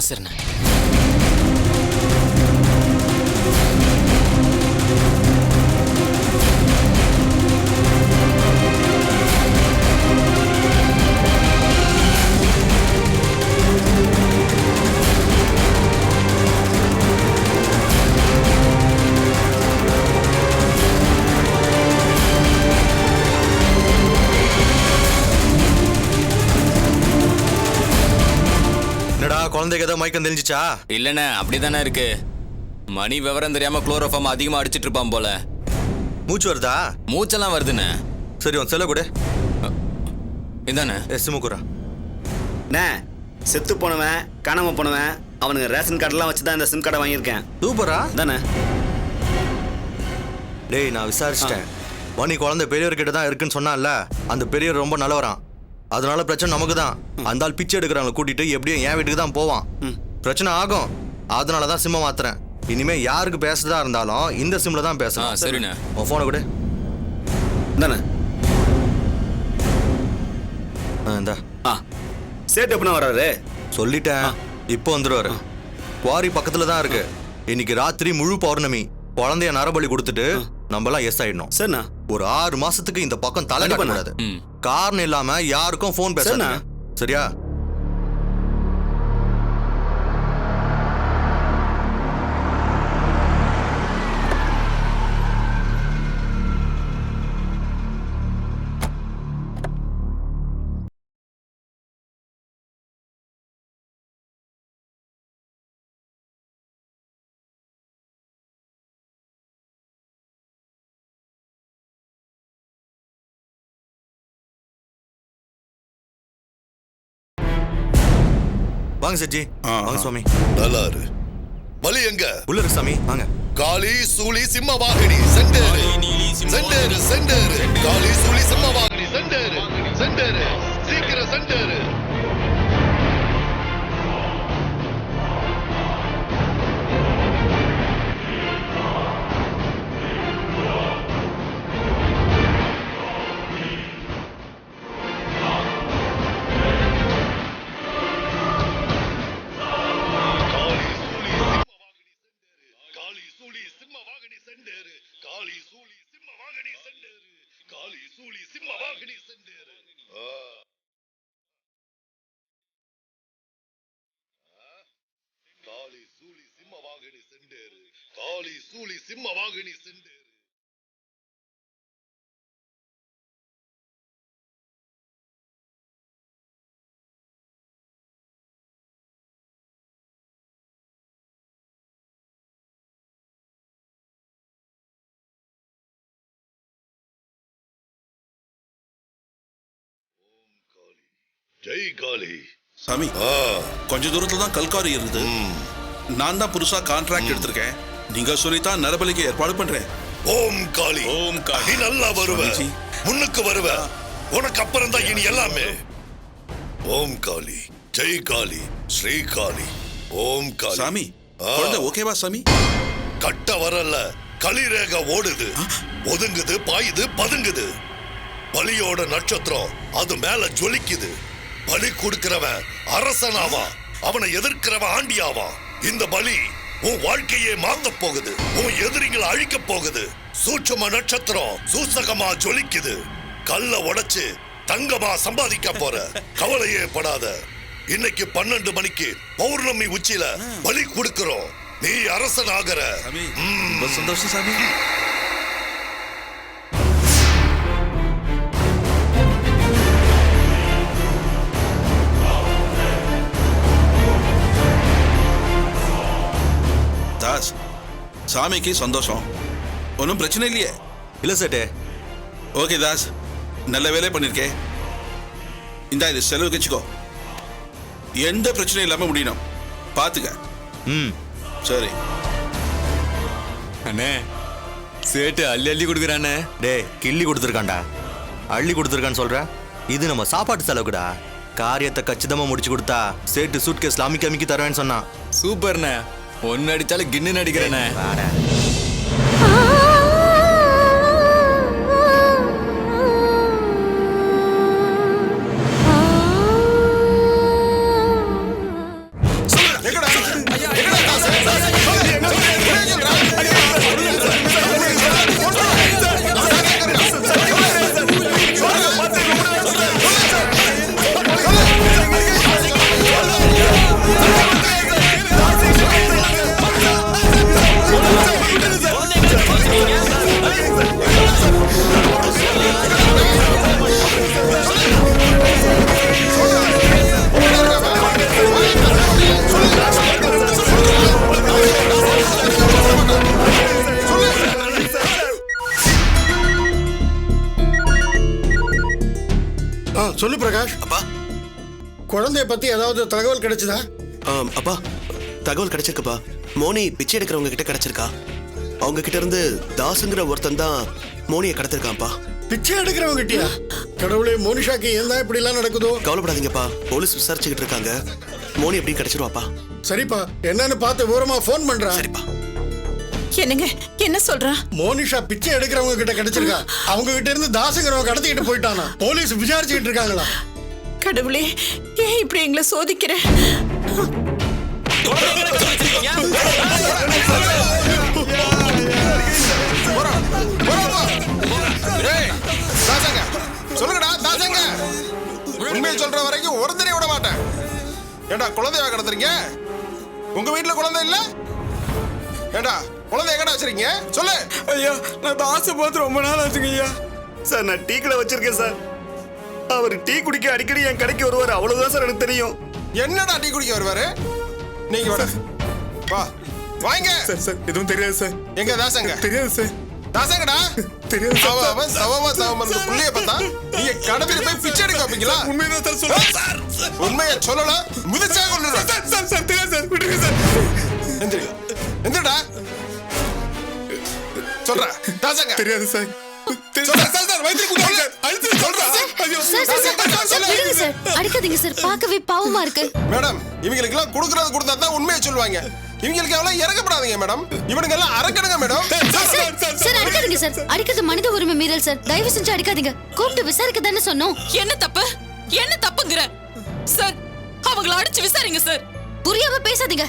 சரிண்ணே. குழந்தைக்கு ஏதோ மயக்கம் தெரிஞ்சிச்சா? இல்லண்ணே, அப்படிதானே இருக்கு. மணி விவரம் தெரியாம குளோரோஃபார்ம் அதிகமா அடிச்சிட்டு இருப்பான் போல. மூச்சு வருதா? மூச்செல்லாம் வருதுண்ணே. சரி உன் செல்ல கூட இதானே எஸ்முக்குறா. செத்து போனவன் காணாம போனவன் அவனுக்கு ரேஷன் கார்டெல்லாம் வச்சுதான் இந்த சிம் கார்டை வாங்கியிருக்கேன். சூப்பரா தானே? டேய் நான் விசாரிச்சிட்டேன். மணி குழந்தை பெரியவர்கிட்ட தான் இருக்குன்னு சொன்னான்ல, அந்த பெரியவர் ரொம்ப நல்லவரான். அதனால பிரச்சனை நமக்கு தான். அந்த ஆள் பிச்சை எடுக்கிறவங்களை கூட்டிட்டு எப்படியும் என் வீட்டுக்கு தான் போவான். பிரச்சனை ஆகும். அதனால தான் சிம்மை மாத்துறேன். இனிமே யாருக்கு பேசுறதா இருந்தாலும் இந்த சிம்ல தான் பேசணும். சரிண்ணே. உன் போனை கொடு. தானே? இந்தா. சேட்டு எப்படின்னா வர்றாரு? சொல்லிட்டேன், இப்போ வந்துடுவாரு. குவாரி பக்கத்துல தான் இருக்கு. இன்னைக்கு ராத்திரி முழு பௌர்ணமி. குழந்தைய நரபலி கொடுத்துட்டு நம்மலாம் எஸ் ஆயிடணும். சரிண்ணா. ஒரு 6 மாசத்துக்கு இந்த பக்கம் தலை கண்டிப்பா காட்டக்கூடாது. காரணம் இல்லாம யாருக்கும் ஃபோன் பேசணும். சரியா? வாங்க சச்சி. வாங்க சுவாமி. நல்லா இரு. பலி எங்க? உள்ள இருக்கு சாமி. வாங்க. காளி சூளி சிம்ம வாகனி செண்டேரு செண்டேரு செண்டேரு. காளி சூளி சிம்ம வாகனி செண்டேரு செண்டேரு. சீக்கிரம் செண்டேரு. காளி சூளி சிம்ம வாகனி செண்டேரு. ஜெய் காளி. சாமி, கொஞ்ச தூரத்துல தான் கல்காரி இருக்குது. நான் தான் புதுசா கான்ட்ராக்ட் எடுத்திருக்கேன். நீங்க சொல்லித்தான் நரபலிக்கு ஏற்பாடு பண்றேன். ஓம் காளி. ஓம் காளி. நீ நல்லா வருவ, முன்னுக்கு வருவ. உனக்கு அப்புறம் தான் இனி எல்லாமே. ஓம் காளி. ஜெய் காளி. ஸ்ரீ காளி. ஓம் காளி. சாமி, குழந்தை ஓகேவா சாமி? கட்ட வரல, களிரேக ஓடுது, ஒதுங்குது, பாயுது, பதுங்குது. பலியோட நட்சத்திரம் அது மேல ஜொலிக்குது. பலி கொடுக்கிறவன் அரசனாவா, அவனை எதிர்க்கிறவன் ஆண்டியாவா. இந்த பலி உன் வாழ்க்கையே மாத்த போகுது, உன் எதிரிகளை அழிக்க போகுது. சூட்சம நட்சத்திரம் சூசகமா ஜொலிக்குது. கல்ல உடைச்சு தங்கமா சம்பாதிக்க போற. கவலையே படாத. இன்னைக்கு 12 மணிக்கு பௌர்ணமி உச்சியில பலி கொடுக்கிறோம். நீ அரசன் ஆகிற. சந்தோஷம் சாமி. தாஸ், சாமிக்கு சந்தோஷம், ஒன்றும் பிரச்சனை இல்லையே? இல்ல சேட்டே. ஓகே தாஸ், நல்ல வேலை பண்ணிருக்கே. இந்த இது செலவு வச்சுக்கோ. எந்த பிரச்சனையும் இல்லாம முடியணும் பாத்துக்க. சரி அண்ணே. சேட்டு அள்ளி அள்ளி கொடுக்குறானே. டே, கிள்ளி கொடுத்துருக்கான்டா. அள்ளி கொடுத்துருக்கான்னு சொல்ற? இது நம்ம சாப்பாட்டு செலவுக்குடா. காரியத்தை கச்சிதமா முடிச்சு கொடுத்தா சேட்டு சூட்கேஸ்ல அமிக்கி அமிக்கி தருவேன்னு சொன்னான். சூப்பர்ண்ணே. ஒன்னு அடிச்சாலும் கின்னு நடிக்கிறேண்ணே. சொல்லு பிரகாஷ். அப்பா, குழந்தைய பத்தி ஏதாவது தகவல் கிடைச்சதா? அப்பா, தகவல் கிடைச்சிருக்குப்பா. மோனி பிச்சை எடுக்கிறவங்க கிட்ட கிடைச்சிருக்கா. அவங்க கிட்ட இருந்து தாசுங்கிற ஒருத்தன் தான் மோனியை கடத்திருக்கான்ப்பா. பிச்சை எடுக்கிறவங்க கிட்டியா? கடவுளே, மோனிஷாக்கு ஏன் தான் இப்படி எல்லாம் நடக்குதோ? கவலைப்படாதீங்கப்பா, போலீஸ் விசாரிச்சுக்கிட்டு இருக்காங்க. மோனி எப்படி கிடைச்சிருவாப்பா. சரிப்பா, என்னன்னு பார்த்து விவரமா போன் பண்றேன். சரிப்பா. என்னங்க, என்ன சொல்றா? மோனிஷா பிச்சை எடுக்கிறவங்க கிட்ட கிடைச்சிருக்கா. அவங்க கிட்ட இருந்து தாசுங்கிறவங்க கடத்திக்கிட்டு போயிட்டானா. போலீஸ் விசாரிச்சுக்கிட்டு இருக்காங்களா. கடவுளே, ஏன் இப்படி எங்களை சோதிக்கிற? தாசங்க சொல்லுங்கடா தாசங்க. உண்மையை சொல்ற வரைக்கும் ஒருத்தரையும் விட மாட்டேன். ஏண்டா குழந்தையா கடத்துறீங்க? உங்க வீட்டுல குழந்தை இல்ல? ஏண்டா குழந்தை எங்கடா வச்சிருக்கீங்க சொல்லு. ஐயா நான் தாசை பார்த்து ரொம்ப நாள் ஆச்சுங்க ஐயா. சார் நான் டீ கடை வச்சிருக்கேன் சார். அவர் டீ குடிக்க அடிக்கடி என் கடைக்கு வருவார், அவ்வளவுதான் சார் எனக்கு தெரியும். என்னடா டீ குடிக்க வருவாரு? நீங்க வர வா வாங்க. சார் சார் எதுவும் தெரியாது சார். எங்க தாசங்க? தெரியாது சார். தாசங்கடா தெரியாது சார். அவன் சவமா சவமன்னு புள்ளைய பார்த்தா நீங்க கடமையில போய் பிச்சை எடுக்க வைப்பீங்களா? உண்மையை சார் சொல்லுங்க சார். உண்மையை சொல்லல மிதிச்சா கொண்டுடுவேன். சார் சார் சார் தெரியாது சார், விடுங்க சார். எந்திரி எந்திரடா சொல்ற. தாசங்க தெரியாது சார். சொல்ற சார் சார் வயித்துல குத்து சார். அழுத்து சொல்ற. ஐயோ சார் சார் சார் விடுங்க சார், அடிக்காதீங்க சார், பார்க்கவே பாவமா இருக்கு. மேடம் இவங்களுக்கு எல்லாம் கொடுக்கறது கொடுத்தா தான் உண்மையை சொல்லுவாங்க. இவங்களுக்கு எல்லாம் இறக்கப்படாதீங்க மேடம். இவனுங்க எல்லாம் அரக்கணுங்க மேடம். சார் அடிக்காதீங்க சார், அடிக்கிறது மனித உரிமை மீறல் சார், தயவு செஞ்சு அடிக்காதீங்க. கூப்பிட்டு விசாரிக்க தானே சொன்னோம். என்ன தப்பு? என்ன தப்புங்கற? சார் அவங்கள அடிச்சு விசாரிங்க சார். புரியாம பேசாதீங்க.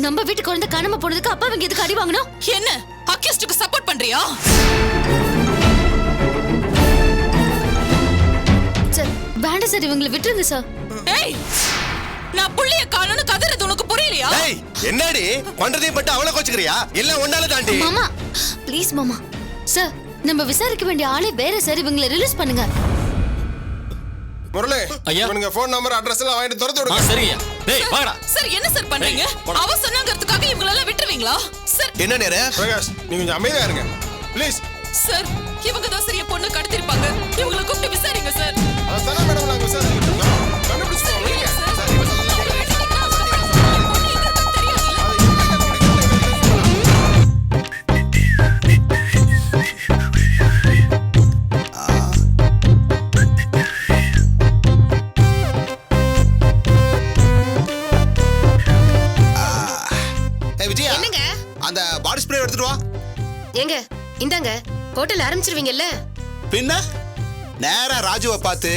நம்ம வீட்டு குழந்தை காணாம போனதுக்கு அப்பா அவங்க எதுக்கு அடி வாங்கணும்? என்ன அக்யூஸ்டுக்கு சப்போர்ட் பண்றியா? சார் வேண்டாம் சார், இவங்களை விட்டுருங்க சார். ஏய் நான் புள்ளைய காணோன்னு கதறது உனக்கு புரியலையா? ஏய் என்னடி பண்றதையும் பட்டு அவளை கோச்சுக்கிறியா? எல்லாம் ஒன்னால தாண்டி. மாமா ப்ளீஸ் மாமா. சார் நம்ம விசாரிக்க வேண்டிய ஆளே வேற சார், இவங்களை ரிலீஸ் பண்ணுங்க. முரளி இவனுங்க ஃபோன் நம்பர் அட்ரஸ் எல்லாம் வாங்கிட்டு துரத்து விடுங்க. சரிங்க. டேய் வாடா. சார் என்ன சார் பண்றீங்க? அவ சொன்னாங்கிறதுக்காக இவங்கள எல்லாம் விட்டுருவீங்களா? சார் என்ன நேரே? பிரகாஷ் நீ கொஞ்சம் அமைதியா இருங்க ப்ளீஸ். சார் இவங்க தான் சரியா பொண்ணு கடத்திருப்பாங்க. இவங்கள கூப்பிட்டு விசாரிங்க சார். அதானே மேடம் நாங்க விசாரிச்சிட்டு இருக்கோம். கண்டுபிடிச்சு போறீங்க. விஜயா என்னங்க அந்த பாடி ஸ்ப்ரே எடுத்துட்டு வா. ஏங்க இந்தாங்க, ஹோட்டல் ஆரம்பிச்சிருவீங்கல்ல? பின்ன நேரா ராஜுவை பார்த்து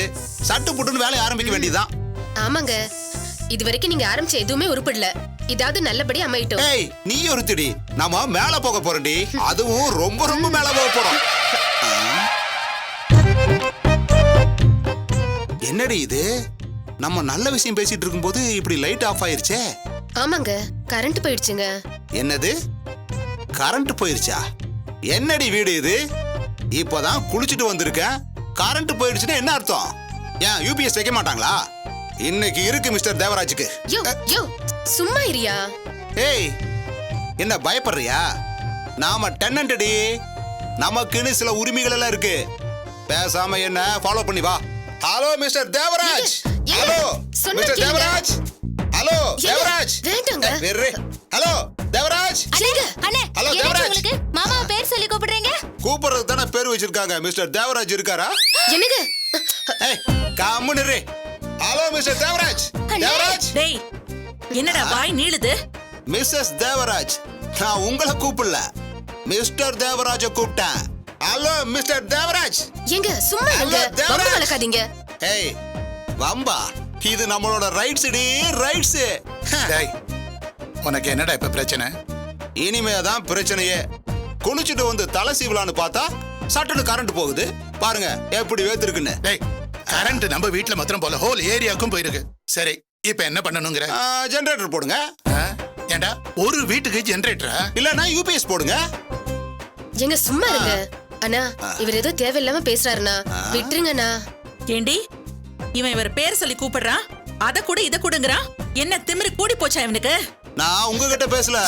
சட்டு புட்டுன்னு வேலையை ஆரம்பிக்க வேண்டியதுதான். ஆமாங்க, இது வரைக்கும் நீங்க ஆரம்பிச்ச எதுவுமே உருப்படல. இதாவது நல்லபடி அமையட்டும். ஏய் நீ ஒருத்திடி, நாம மேல போக போறோம்டி. அதுவும் ரொம்ப ரொம்ப மேல போக போறோம். என்னடி இது? நம்ம நல்ல விஷயம் பேசிட்டு இருக்கும்போது இப்படி லைட் ஆஃப் ஆயிருச்சே. ஆமாங்க, கரண்ட் போயிடுச்சுங்க. என்னது கரண்ட் போயிருச்சா? என்னடி வீடு இது? இப்போதான் குளிச்சுட்டு வந்திருக்கேன், கரண்ட் போயிடுச்சுன்னா என்ன அர்த்தம்? ஏன் யூபிஎஸ் வைக்க மாட்டாங்களா? இன்னைக்கு இருக்கு மிஸ்டர் தேவராஜுக்கு. யோ யோ சும்மா இரியா. ஏய் என்ன பயப்படுறியா? நாம டெனன்டடி, நமக்குன்னு சில உரிமைகள் எல்லாம் இருக்கு. பேசாம என்ன ஃபாலோ பண்ணி வா. Hello mister Devaraj. Hello mister Devaraj. Hello Devaraj. வேண்டாங்க. ஹலோ தேவராஜ். அண்ணே ஹலோ தேவராஜ். உங்களுக்கு மாமாவை பேர் சொல்லி கூப்பிடுறீங்க? கூப்பிடுறது தானே பேர் வச்சிருக்காங்க. மிஸ்டர் தேவராஜ் இருக்காரா? என்னங்க? ஏய் கம்முனு இரு. Hello mister Devaraj. தேவராஜ். டேய் என்னடா வாய் நீளுது? மிஸ்ஸஸ் தேவராஜ், நான் உங்களை கூப்பிடல, மிஸ்டர் தேவராஜ கூப்பிட்டேன். Hello mister Devaraj. ஏங்க சும்மா இருங்க, வம்பு வளர்க்காதீங்க. ஏய் வம்பா? இது நம்மளோட ரைட்ஸ் டி, ரைட்ஸ். டேய் உனக்கு என்னடா இப்ப பிரச்சனை? இனிமே தான் பிரச்சனையே. குளிச்சுட்டு வந்து தலை சீவலான்னு பார்த்தா சட்டுன்னு கரண்ட் போகுது. பாருங்க எப்படி வேத்திருக்குன்னு. டேய் கரண்ட் நம்ம வீட்ல மாத்திரம் போல ஹோல் ஏரியாக்கும் போயிருக்கு. சரி இப்ப என்ன பண்ணணுங்கிற? ஜெனரேட்டர் போடுங்க. ஏண்டா ஒரு வீட்டுக்கு ஜெனரேட்டரா? இல்லனா யூபிஎஸ் போடுங்க. ஏங்க சும்மா இருங்க. அண்ணா இவர் ஏதோ தேவையில்லாம பேசுறாருண்ணா, விட்டுருங்கண்ணா. ஏண்டி இவன் இவர் பேர் சொல்லி கூப்பிடுறான், அத கூட இத கூடுங்கறான். என்ன திமிரு கூடி போச்சா இவனுக்கு? நான் உங்ககிட்ட பேசல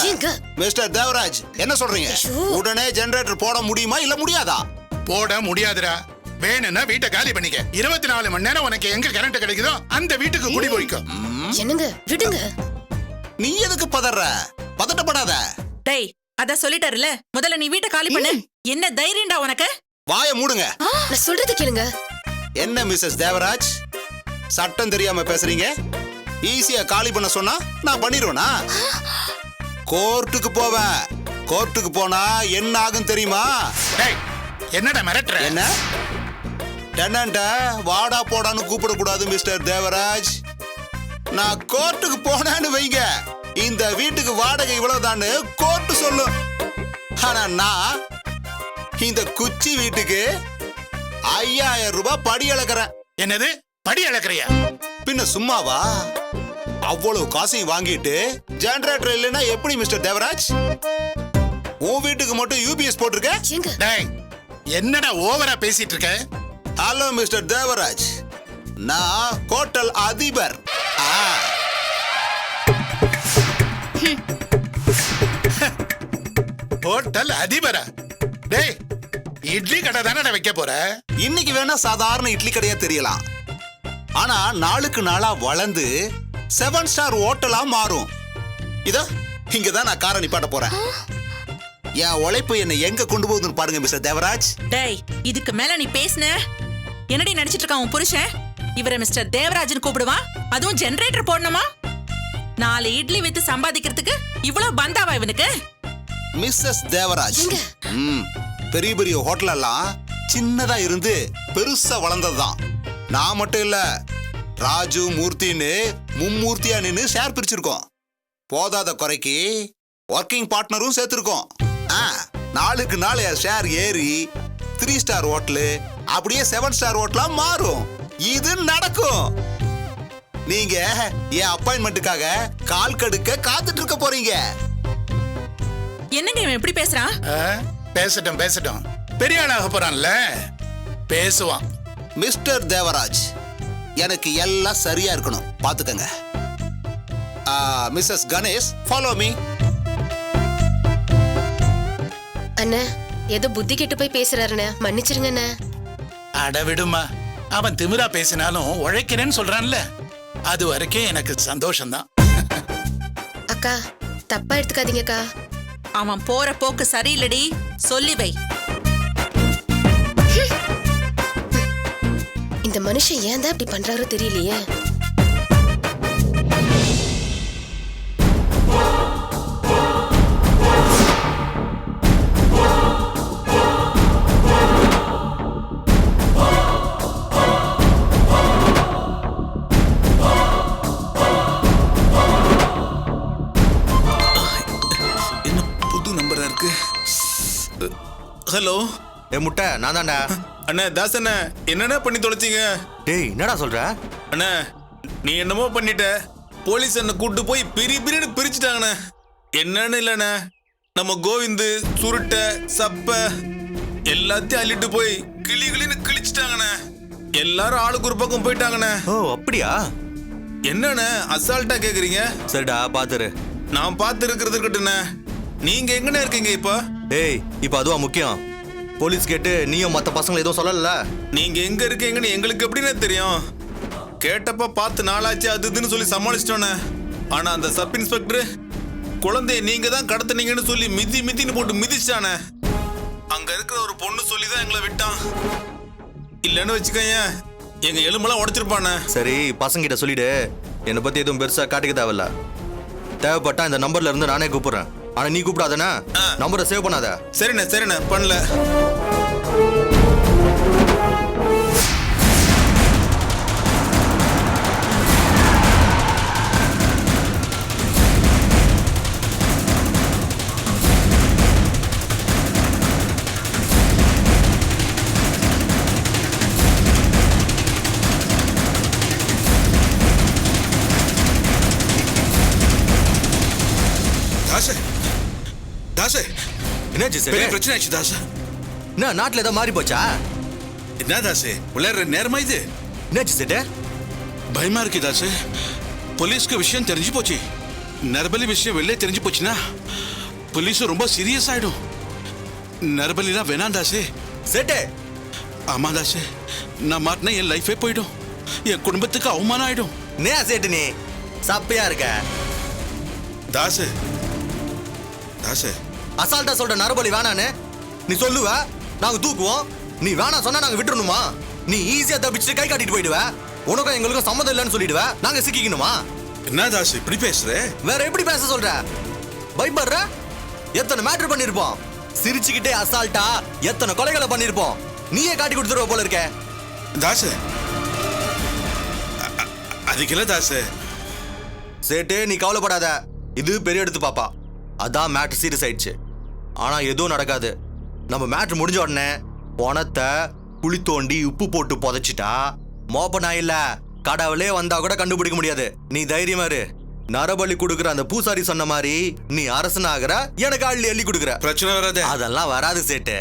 மிஸ்டர் தேவராஜ். என்ன சொல்றீங்க? உடனே ஜெனரேட்டர் போட முடியுமா இல்ல முடியாதா? போட முடியாதுடா. வேணும்னா வீட்டை காலி பண்ணிக்க. 24 மணி நேரம் உனக்கு எங்க கரண்ட் கிடைக்குதோ அந்த வீட்டுக்கு குடி போய்க்கோ. என்னங்க விடுங்க. நீ எதுக்கு பதற? பதட்டப்படாத. டேய் அத சொல்லிட்டாருல, முதல்ல நீ வீட்டை காலி பண்ணு. என்ன தைரியம்டா உனக்கு? வாய மூடுங்க. நான் சொல்றது கேளுங்க. என்ன மிஸ்ஸஸ் தேவராஜ், சட்டம் தெரியாம பேசுறீங்க? ஈஸியா காலி பண்ண சொன்னா நான் பண்ணிடுவேனா? கோர்ட்டுக்கு போவேன். கோர்ட்டுக்கு போனா என்ன ஆகும் தெரியுமா? என்னடா மிரட்டுற? என்ன டெனன்ட்ட வாடா போடான்னு கூப்பிட கூடாது மிஸ்டர் தேவராஜ். நான் கோர்ட்டுக்கு போனேன்னு வைங்க, இந்த வீட்டுக்கு வாடகை இவ்வளவுதான்னு கோர்ட்டு சொல்லும். ஆனா நான் இந்த குச்சி வீட்டுக்கு 5000 ரூபாய் படி அளக்கிறேன். என்னது படி அளக்கிறியா? பின்ன சும்மாவா? அவ்வளவு காசையும் வாங்கிட்டு ஜெனரேட்டர் இல்லைன்னா எப்படி மிஸ்டர் தேவராஜ்? உன் வீட்டுக்கு மட்டும் யூபிஎஸ் போட்டிருக்க? டேய், என்னடா ஓவரா பேசிட்டு இருக்க? ஹலோ மிஸ்டர் தேவராஜ், நான் ஹோட்டல் அதிபர். ஹோட்டல் அதிபரா? டேய், இட்லி கடை தானே வைக்க போற? இன்னைக்கு வேணா சாதாரண இட்லி கடையா தெரியலாம், ஆனா நாளுக்கு நாளா வளர்ந்து 7 ஸ்டார் ஹோட்டலா மாறும். இதோ இங்கதான் நான் காரை நிப்பாட்ட போறேன். என் உழைப்பு என்னை எங்க கொண்டு போகுதுன்னு பாருங்க மிஸ்டர் தேவராஜ். டேய், இதுக்கு மேல நீ பேசுன என்னடி நினைச்சிட்டு இருக்கான் உன் புருஷன்? இவரை மிஸ்டர் தேவராஜன் கூப்பிடுவான், அதுவும் ஜெனரேட்டர் போடணுமா? 4 இட்லி வித்து சம்பாதிக்கிறதுக்கு இவ்வளவு பந்தாவா இவனுக்கு? மிஸ்ஸஸ் தேவராஜ், பெரிய பெரிய ஹோட்டல் எல்லாம் சின்னதா இருந்து பெருசா வளர்ந்ததுதான். நான் மட்டும் இல்ல, ராஜு மூர்த்தின்னு மும்மூர்த்தியா நின்னு ஷேர் பிரிச்சிருக்கோம். போதாத குறைக்கு ஒர்க்கிங் பார்ட்னரும் சேர்த்திருக்கோம். நாளுக்கு நாள் ஷேர் ஏறி 3 ஸ்டார் ஹோட்டலு அப்படியே 7 ஸ்டார் ஹோட்டலா மாறும். இது நடக்கும். நீங்க என் அப்பாயின்மெண்ட்டுக்காக கால் கடுக்க காத்துட்டு இருக்க போறீங்க. என்னங்க இவன் எப்படி பேசுறான்? பேசட்டும் பேசட்டும், பெரிய ஆளாக போறான்ல, பேசுவான். மிஸ்டர் தேவராஜ், எனக்கு எல்லாம் சரியா இருக்கணும், பாத்துக்கங்க. Mrs Ganesh, follow me. அண்ணா, ஏதோ புத்தி கெட்டு போய் பேசுறாருண்ணே, மன்னிச்சிருங்க அண்ணா. அட விடுமா, அவன் திமிரா பேசினாலும் உழைக்கிறேன்னு சொல்றான்ல, அது வரைக்கும் எனக்கு சந்தோஷம்தான். அக்கா, தப்பா எடுத்துக்காதீங்கக்கா. அவன் போற போக்கு சரியில்லடி, சொல்லி வை. இந்த மனுஷன் ஏன் தான் இப்படி பண்றாரோ தெரியலையே. ஹலோ, ஏ முட்டை, நான் தான்டா. அண்ணா தாஸ் அண்ணா, என்னண்ணா பண்ணி தொலைச்சிங்க? டேய், என்னடா சொல்ற? அண்ணா, நீ என்னமோ பண்ணிட்ட. போலீஸ் என்ன கூட்டு போய் பிரின்னு பிரிச்சுட்டாங்கண்ணே. என்னன்னு இல்லண்ணா, நம்ம கோவிந்து சுருட்டை சப்ப எல்லாத்தையும் அள்ளிட்டு போய் கிளின்னு கிழிச்சிட்டாங்கண்ணே. எல்லாரும் ஆளுக்கு ஒரு பக்கம் போயிட்டாங்கண்ணே. ஓ, அப்படியா? என்னண்ணே அசால்ட்டா கேக்குறீங்க? சரிடா, பாத்துரு. நான் பார்த்து இருக்கிறது இருக்கட்டுண்ணே. நீங்க எங்கண்ணே இருக்கீங்க இப்போ? டேய், இப்போ அதுவா முக்கியம்? போலீஸ் கேட்டு நீயும் மற்ற பசங்களை எதுவும் சொல்லல. நீங்க எங்க இருக்கீங்கன்னு எங்களுக்கு எப்படின்னு தெரியும்? கேட்டப்ப பார்த்து நாளாச்சு அது இதுன்னு சொல்லி சமாளிச்சிட்டோன்னே. ஆனா அந்த சப் இன்ஸ்பெக்டர் குழந்தைய நீங்க தான் கடத்துனீங்கன்னு சொல்லி மிதின்னு போட்டு மிதிச்சானே. அங்க இருக்கிற ஒரு பொண்ணு சொல்லி தான் எங்களை விட்டான். இல்லன்னு வச்சுக்கோங்க, எங்க எலும்பெல்லாம் உடைச்சிருப்பானே. சரி, பசங்கிட்ட சொல்லிடு, என்னை பத்தி எதுவும் பெருசா காட்டிக்க தேவையில்ல. தேவைப்பட்டா இந்த நம்பர்ல இருந்து நானே கூப்பிடுறேன். ஆனா நீ கூப்பிடாதனா, நம்பரை சேவ் பண்ணாத. சரிண்ணே பண்ணல. என்னாச்சு சார்? பெரிய பிரச்சனை ஆச்சு தாஸ். என்ன நாட்டுல ஏதோ மாறி போச்சா? என்ன தாஸ், விளையாடுற நேரமா இது? என்னாச்சு சேட்டு? பயமா இருக்கு தாஸ். போலீஸ்க்கு விஷயம் தெரிஞ்சு போச்சு. நரபலி விஷயம் வெளியே தெரிஞ்சு போச்சுன்னா போலீஸ் ரொம்ப சீரியஸ் ஆயிடும். நரபலிலாம் வேணாம் தாஸ். சேட்டு. ஆமா தாஸ், நான் மாட்டினா என் லைஃபே போயிடும். என் குடும்பத்துக்கு அவமானம் ஆயிடும். நே சேட்டு, நீ சப்பையா இருக்க தாஸ். தாஸ், அசால்ட்டா சொல்ற நரபலி வேணான்னு நீ சொல்லுவ, நாங்க தூக்குவோம். நீ வேணா சொன்னா நாங்க விட்டுறணுமா? நீ ஈஸியா தப்பிச்சுட்டு கை காட்டிட்டு போயிடுவ. உனக்கும் எங்களுக்கும் சம்மதம் இல்லைன்னு சொல்லிடுவ. நாங்க சிக்கிக்கணுமா? என்ன தாஸ் இப்படி பேசுற? வேற எப்படி பேச சொல்ற? பயப்படுற? எத்தனை மேட்டர் பண்ணிருப்போம். சிரிச்சுக்கிட்டே அசால்ட்டா எத்தனை கொலைகளை பண்ணிருப்போம். நீயே காட்டி கொடுத்துருவ போல இருக்க. தாஸ், அதுக்கு இல்ல தாஸ். சேட்டு, நீ கவலைப்படாத. இது பெரிய எடுத்து பாப்பா. அதான் மேட்ரு சீரியஸ் ஆயிடுச்சு. ஆனா எதுவும் நடக்காது. நம்ம மேட்ரு முடிஞ்ச உடனே பணத்தை குழி தோண்டி உப்பு போட்டு புதைச்சிட்டா மோப்பனா இல்ல கடவுளே வந்தா கூட கண்டுபிடிக்க முடியாது. நீ தைரியமா இரு. நரபலி கொடுக்குற அந்த பூசாரி சொன்ன மாதிரி நீ அரசனாகிற, எனக்கு அள்ளி அள்ளி கொடுக்குற. பிரச்சனை வராது. அதெல்லாம் வராது சேட்டு.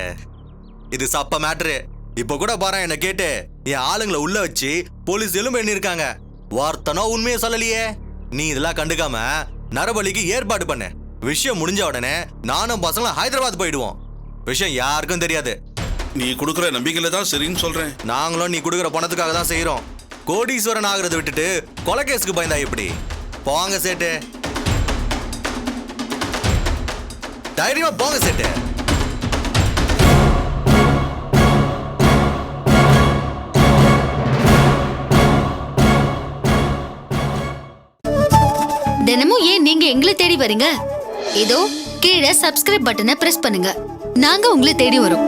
இது சப்ப மேட்ரு. இப்ப கூட பாரு, என்ன கேட்டு என் ஆளுங்களை உள்ள வச்சு போலீஸ் எலும்பு எண்ணிருக்காங்க. வார்த்தனோ உண்மையை சொல்லலையே. நீ இதெல்லாம் கண்டுக்காம நரபலிக்கு ஏற்பாடு பண்ணு. விஷயம் முடிஞ்ச உடனே நானும் பசங்களும் ஹைதராபாத் போயிடுவோம். விஷயம் யாருக்கும் தெரியாது. நீ கொடுக்குற நம்பிக்கையில தான் சரின்னு சொல்றேன். நாங்களும் நீ கொடுக்குற பணத்துக்காக தான் செய்யறோம். கோடீஸ்வரன் ஆகிறத விட்டுட்டு கொலைகேஸுக்கு பயந்தா எப்படி? போங்க சேட்டு, தைரியமா போங்க சேட்டு. தினமும் ஏன் நீங்க எங்களை தேடி வரீங்க? இதோ கீழே சப்ஸ்கிரைப் பட்டனை பிரஸ் பண்ணுங்க. நாங்க உங்களை தேடி வரோம்.